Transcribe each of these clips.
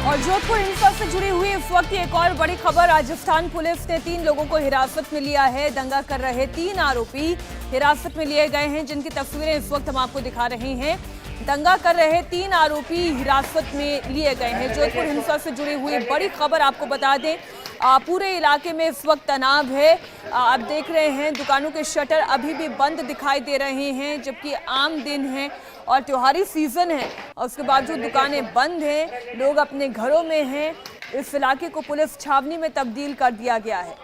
और जोधपुर हिंसा से जुड़ी हुई इस वक्त की एक और बड़ी खबर। राजस्थान पुलिस ने 3 लोगों को हिरासत में लिया है। दंगा कर रहे 3 आरोपी हिरासत में लिए गए हैं, जिनकी तस्वीरें इस वक्त हम आपको दिखा रहे हैं। दंगा कर रहे 3 आरोपी हिरासत में लिए गए हैं। जोधपुर हिंसा से जुड़ी हुई बड़ी खबर आपको बता दें, पूरे इलाके में इस वक्त तनाव है। आप देख रहे हैं दुकानों के शटर अभी भी बंद दिखाई दे रहे हैं, जबकि आम दिन है और त्योहारी सीजन है और उसके बावजूद दुकानें बंद हैं, लोग अपने घरों में हैं। इस इलाके को पुलिस छावनी में तब्दील कर दिया गया है।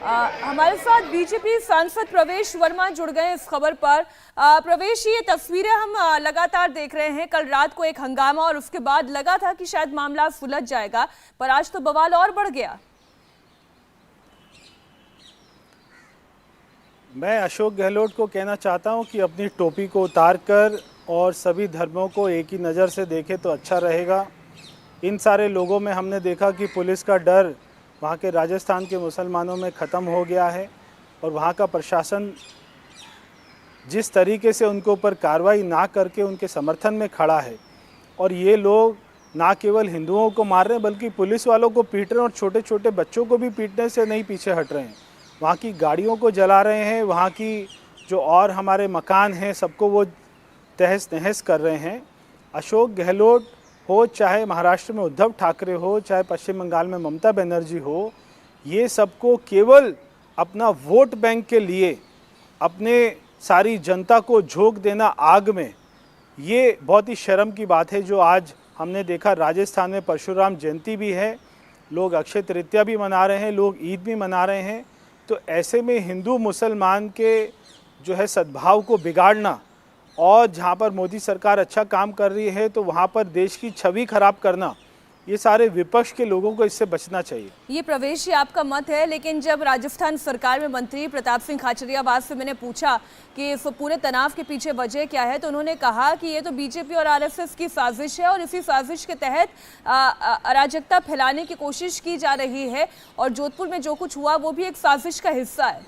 हमारे साथ बीजेपी सांसद प्रवेश वर्मा जुड़ गए इस खबर पर। प्रवेश, ये तस्वीरें हम लगातार देख रहे हैं। कल रात को एक हंगामा और उसके बाद लगा था कि शायद मामला सुलझ जाएगा, पर आज तो बवाल और बढ़ गया। मैं अशोक गहलोत को कहना चाहता हूं कि अपनी टोपी को उतारकर और सभी धर्मों को एक ही नज़र से देखे तो अच्छा रहेगा। इन सारे लोगों में हमने देखा कि पुलिस का डर वहाँ के राजस्थान के मुसलमानों में ख़त्म हो गया है और वहाँ का प्रशासन जिस तरीके से उनके ऊपर कार्रवाई ना करके उनके समर्थन में खड़ा है, और ये लोग ना केवल हिंदुओं को मार रहे हैं बल्कि पुलिस वालों को पीट रहे हैं और छोटे छोटे बच्चों को भी पीटने से नहीं पीछे हट रहे हैं। वहाँ की गाड़ियों को जला रहे हैं, वहाँ की जो और हमारे मकान हैं सबको वो तहस नहस कर रहे हैं। अशोक गहलोत हो, चाहे महाराष्ट्र में उद्धव ठाकरे हो, चाहे पश्चिम बंगाल में ममता बनर्जी हो, ये सबको केवल अपना वोट बैंक के लिए अपने सारी जनता को झोंक देना आग में, ये बहुत ही शर्म की बात है। जो आज हमने देखा राजस्थान में परशुराम जयंती भी है, लोग अक्षय तृतीया भी मना रहे हैं, लोग ईद भी मना रहे हैं। तो ऐसे में हिंदू मुसलमान के जो है सद्भाव को बिगाड़ना और जहाँ पर मोदी सरकार अच्छा काम कर रही है तो वहाँ पर देश की छवि खराब करना, ये सारे विपक्ष के लोगों को इससे बचना चाहिए। ये प्रवेश जी आपका मत है, लेकिन जब राजस्थान सरकार में मंत्री प्रताप सिंह खाचरियावास से मैंने पूछा कि इस पूरे तनाव के पीछे वजह क्या है, तो उन्होंने कहा कि ये तो बीजेपी और आरएसएस की साजिश है और इसी साजिश के तहत अराजकता फैलाने की कोशिश की जा रही है और जोधपुर में जो कुछ हुआ वो भी एक साजिश का हिस्सा है।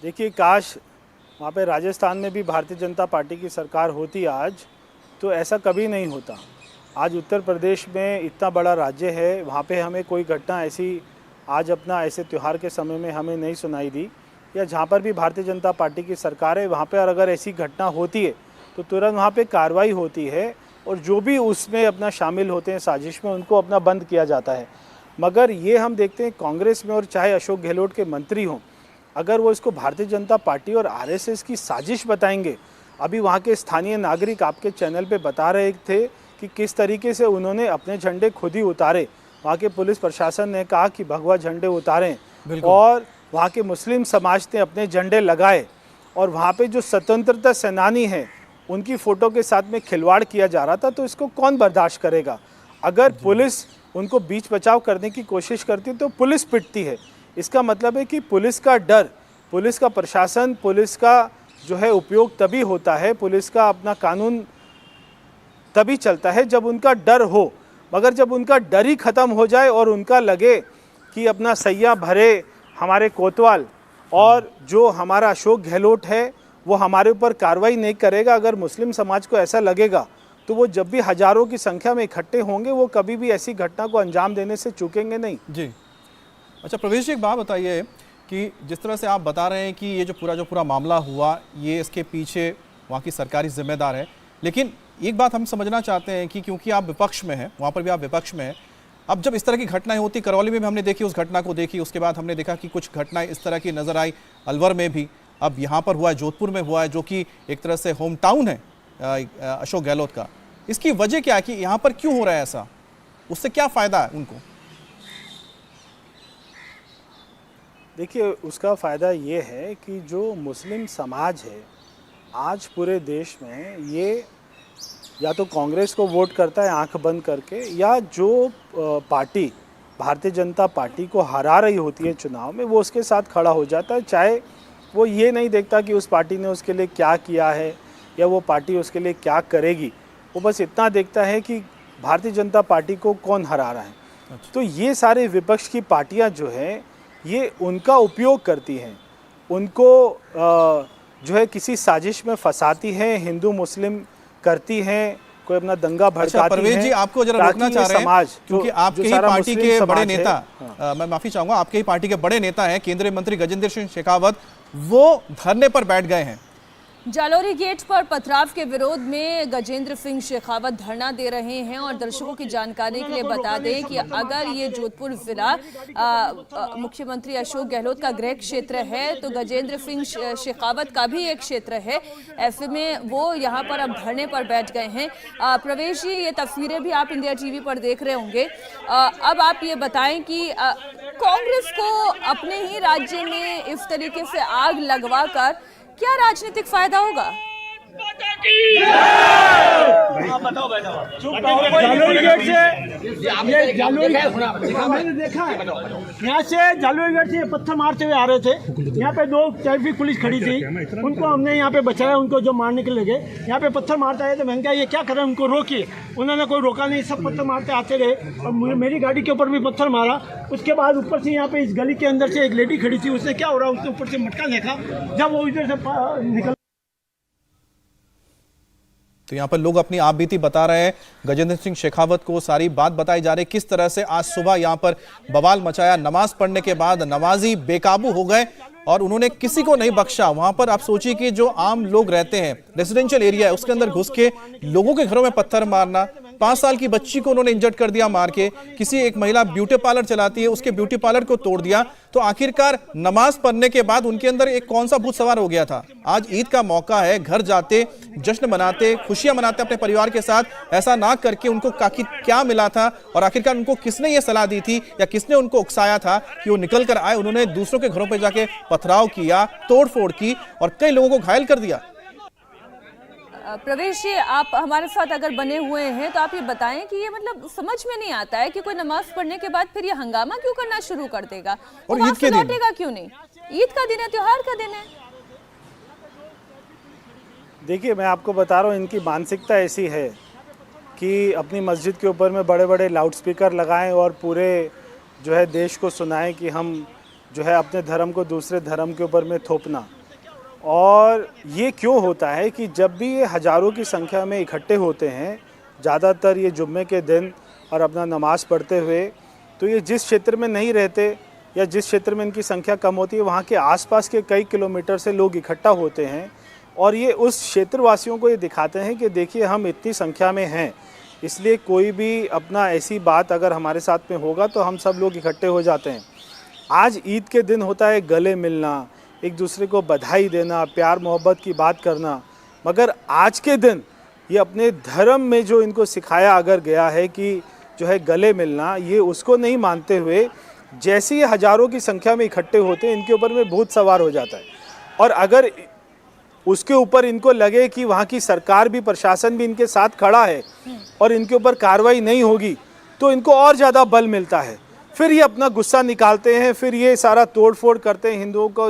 देखिए, काश वहाँ पे राजस्थान में भी भारतीय जनता पार्टी की सरकार होती आज, तो ऐसा कभी नहीं होता। आज उत्तर प्रदेश में इतना बड़ा राज्य है, वहाँ पे हमें कोई घटना ऐसी आज अपना ऐसे त्यौहार के समय में हमें नहीं सुनाई दी, या जहाँ पर भी भारतीय जनता पार्टी की सरकार है वहाँ पे अगर ऐसी घटना होती है तो तुरंत वहाँ पे कार्रवाई होती है और जो भी उसमें अपना शामिल होते हैं साजिश में, उनको अपना बंद किया जाता है। मगर ये हम देखते हैं कांग्रेस में, और चाहे अशोक गहलोत के मंत्री हों, अगर वो इसको भारतीय जनता पार्टी और आरएसएस की साजिश बताएंगे। अभी वहाँ के स्थानीय नागरिक आपके चैनल पे बता रहे थे कि किस तरीके से उन्होंने अपने झंडे खुद ही उतारे। वहाँ के पुलिस प्रशासन ने कहा कि भगवा झंडे उतारें और वहाँ के मुस्लिम समाज ने अपने झंडे लगाए, और वहाँ पे जो स्वतंत्रता सेनानी हैं उनकी फ़ोटो के साथ में खिलवाड़ किया जा रहा था। तो इसको कौन बर्दाश्त करेगा? अगर पुलिस उनको बीच बचाव करने की कोशिश करती तो पुलिस पिटती है। इसका मतलब है कि पुलिस का डर, पुलिस का प्रशासन, पुलिस का जो है उपयोग तभी होता है, पुलिस का अपना कानून तभी चलता है जब उनका डर हो। मगर जब उनका डर ही ख़त्म हो जाए और उनका लगे कि अपना सैया भरे हमारे कोतवाल और जो हमारा अशोक गहलोत है वो हमारे ऊपर कार्रवाई नहीं करेगा, अगर मुस्लिम समाज को ऐसा लगेगा तो वो जब भी हज़ारों की संख्या में इकट्ठे होंगे वो कभी भी ऐसी घटना को अंजाम देने से चूकेंगे नहीं। जी अच्छा प्रवेश जी, एक बात बताइए कि जिस तरह से आप बता रहे हैं कि ये जो पूरा मामला हुआ, ये इसके पीछे वहाँ की सरकारी जिम्मेदार है, लेकिन एक बात हम समझना चाहते हैं कि क्योंकि आप विपक्ष में हैं, वहाँ पर भी आप विपक्ष में हैं, अब जब इस तरह की घटनाएं होती, करौली में भी हमने देखी, उस घटना को देखी, उसके बाद हमने देखा कि कुछ घटनाएं इस तरह की नजर आई अलवर में भी, अब यहाँ पर हुआ है, जोधपुर में हुआ है, जो कि एक तरह से होम टाउन है अशोक गहलोत का। इसकी वजह क्या है कि यहाँ पर क्यों हो रहा है ऐसा? उससे क्या फ़ायदा है उनको? देखिए, उसका फ़ायदा ये है कि जो मुस्लिम समाज है आज पूरे देश में, ये या तो कांग्रेस को वोट करता है आंख बंद करके, या जो पार्टी भारतीय जनता पार्टी को हरा रही होती है चुनाव में वो उसके साथ खड़ा हो जाता है। चाहे वो ये नहीं देखता कि उस पार्टी ने उसके लिए क्या किया है या वो पार्टी उसके लिए क्या करेगी, वो बस इतना देखता है कि भारतीय जनता पार्टी को कौन हरा रहा है। अच्छा। तो ये सारे विपक्ष की पार्टियाँ जो हैं ये उनका उपयोग करती हैं, उनको जो है किसी साजिश में फंसाती हैं, हिंदू मुस्लिम करती हैं, कोई अपना दंगा भड़काती अच्छा परवेज जी, आपको जरा रोकना चाह रहे हैं क्योंकि आपके ही पार्टी के बड़े नेता, मैं माफी चाहूंगा, आपके ही पार्टी के बड़े नेता हैं, केंद्रीय मंत्री गजेंद्र सिंह शेखावत, वो धरने पर बैठ गए हैं। जालौरी गेट पर पथराव के विरोध में गजेंद्र सिंह शेखावत धरना दे रहे हैं। और दर्शकों की जानकारी के लिए बता दें कि अगर ये जोधपुर जिला मुख्यमंत्री अशोक गहलोत का गृह क्षेत्र है तो गजेंद्र सिंह शेखावत का भी एक क्षेत्र है। ऐसे में वो यहाँ पर अब धरने पर बैठ गए हैं। प्रवेश जी, ये तस्वीरें भी आप इंडिया टीवी पर देख रहे होंगे। अब आप ये बताएं कि कांग्रेस को अपने ही राज्य में इस तरीके से आग लगवा कर क्या राजनीतिक फायदा होगा? जालौरी गेट से मैंने देखा है, यहाँ से जालौरी गेट से पत्थर मारते हुए आ रहे थे। यहाँ पे 2 ट्रैफिक पुलिस खड़ी थी, उनको हमने यहाँ पे बचाया, उनको जो मारने के लगे यहाँ पे पत्थर मारते आए तो मैंने कहा ये क्या कर रहे हैं, उनको रोकिए। उन्होंने कोई रोका नहीं, सब पत्थर मारते आते रहे और मेरी गाड़ी के ऊपर भी पत्थर मारा। उसके बाद ऊपर से यहाँ पे इस गली के अंदर से एक लेडी खड़ी थी, उसने क्या हो रहा है उसके ऊपर से मटका देखा, जब वो इधर से निकल। तो यहाँ पर लोग अपनी आप बीती बता रहे हैं, गजेंद्र सिंह शेखावत को सारी बात बताई जा रही है, किस तरह से आज सुबह यहाँ पर बवाल मचाया। नमाज पढ़ने के बाद नमाजी बेकाबू हो गए और उन्होंने किसी को नहीं बख्शा। वहां पर आप सोचिए कि जो आम लोग रहते हैं, रेजिडेंशियल एरिया है, उसके अंदर घुस के लोगों के घरों में पत्थर मारना, 5 साल की बच्ची को उन्होंने इंजर्ड कर दिया मार के। किसी एक महिला ब्यूटी पार्लर चलाती है, उसके ब्यूटी पार्लर को तोड़ दिया। तो आखिरकार नमाज पढ़ने के बाद उनके अंदर एक कौन सा भूत सवार हो गया था। आज ईद का मौका है, घर जाते, जश्न मनाते, खुशियां मनाते अपने परिवार के साथ। ऐसा ना करके उनको आखिर क्या मिला था और आखिरकार उनको किसने ये सलाह दी थी या किसने उनको उकसाया था कि वो निकल कर आए। उन्होंने दूसरों के घरों पर जाके पथराव किया, तोड़फोड़ की और कई लोगों को घायल कर दिया। प्रवेश जी, आप हमारे साथ अगर बने हुए हैं तो आप ये बताएं कि ये मतलब समझ में नहीं आता है कि कोई नमाज पढ़ने के बाद फिर ये हंगामा क्यों करना शुरू कर देगा और ईद के दिन लौटेगा क्यों नहीं? ईद का दिन है, त्योहार का दिन है। देखिए, मैं आपको बता रहा हूँ, इनकी मानसिकता ऐसी है कि अपनी मस्जिद के ऊपर में बड़े बड़े लाउडस्पीकर लगाएं और पूरे जो है देश को सुनाएं कि हम जो है अपने धर्म को दूसरे धर्म के ऊपर में थोपना। और ये क्यों होता है कि जब भी ये हज़ारों की संख्या में इकट्ठे होते हैं, ज़्यादातर ये जुम्मे के दिन और अपना नमाज़ पढ़ते हुए, तो ये जिस क्षेत्र में नहीं रहते या जिस क्षेत्र में इनकी संख्या कम होती है, वहाँ के आसपास के कई किलोमीटर से लोग इकट्ठा होते हैं और ये उस क्षेत्रवासियों को ये दिखाते हैं कि देखिए हम इतनी संख्या में हैं, इसलिए कोई भी अपना ऐसी बात अगर हमारे साथ में होगा तो हम सब लोग इकट्ठे हो जाते हैं। आज ईद के दिन होता है गले मिलना, एक दूसरे को बधाई देना, प्यार मोहब्बत की बात करना, मगर आज के दिन ये अपने धर्म में जो इनको सिखाया अगर गया है कि जो है गले मिलना, ये उसको नहीं मानते हुए जैसे ही हज़ारों की संख्या में इकट्ठे होते हैं इनके ऊपर में भूत सवार हो जाता है। और अगर उसके ऊपर इनको लगे कि वहाँ की सरकार भी, प्रशासन भी इनके साथ खड़ा है और इनके ऊपर कार्रवाई नहीं होगी तो इनको और ज़्यादा बल मिलता है। फिर ये अपना गुस्सा निकालते हैं, फिर ये सारा तोड़ फोड़ करते हैं, हिंदुओं को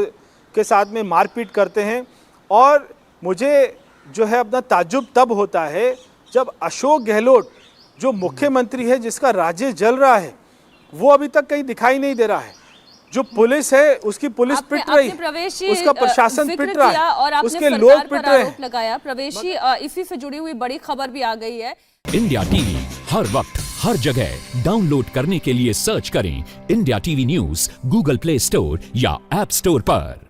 के साथ में मारपीट करते हैं। और मुझे जो है अपना ताज्जुब तब होता है जब अशोक गहलोत जो मुख्यमंत्री है, जिसका राज्य जल रहा है, वो अभी तक कहीं दिखाई नहीं दे रहा है। जो पुलिस है उसकी पुलिस पिट रही, उसका प्रशासन पिट रहा है और उसके लोग पिट रहे हैं। लगाया प्रवेश जी, इसी से जुड़ी हुई बड़ी खबर भी आ गई है। इंडिया टीवी हर वक्त हर जगह डाउनलोड करने के लिए सर्च करें India TV news Google play store या ऐप स्टोर पर।